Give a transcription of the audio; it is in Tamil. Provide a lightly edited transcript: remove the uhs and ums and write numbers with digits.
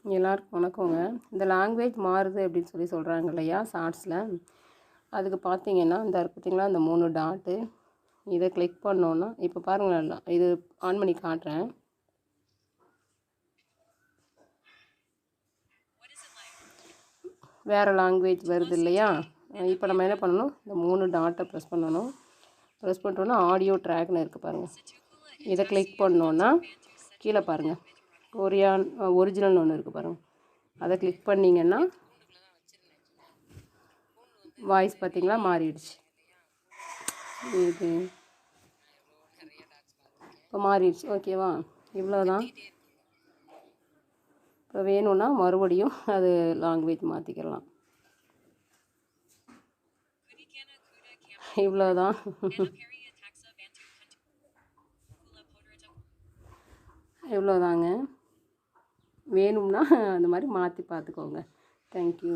எல்லாருக்கும் வணக்கங்க. இந்த லாங்குவேஜ் மாறுது அப்படின்னு சொல்கிறாங்க இல்லையா ஷார்ட்ஸில். அதுக்கு பார்த்தீங்கன்னா இந்த பார்த்தீங்களா இந்த 3 டாட்டு இதை கிளிக் பண்ணோன்னா இப்போ பாருங்களேன், இது ஆன் பண்ணி காட்டுறேன். வேறு லாங்குவேஜ் வருது இல்லையா? இப்போ நம்ம என்ன பண்ணணும், இந்த 3 டாட்டை ப்ரெஸ் பண்ணணும். ப்ரெஸ் பண்ணிட்டோன்னா ஆடியோ ட்ராக்னு இருக்குது பாருங்கள். இதை கிளிக் பண்ணோன்னா கீழே பாருங்கள் கொரியான் ஒரிஜினல்னு ஒன்று இருக்குது பாருங்கள். அதை கிளிக் பண்ணிங்கன்னா வாய்ஸ் பார்த்திங்களா மாறிடுச்சு. இது இப்போ மாறிடுச்சு. ஓகேவா? இவ்வளோ தான். இப்போ வேணும்னா மறுபடியும் அது லாங்குவேஜ் மாற்றிக்கலாம். இவ்வளோ தான். இவ்வளோதாங்க. வேணும்னா அந்த மாதிரி மாற்றி பார்த்துக்கோங்க. தேங்க்யூ.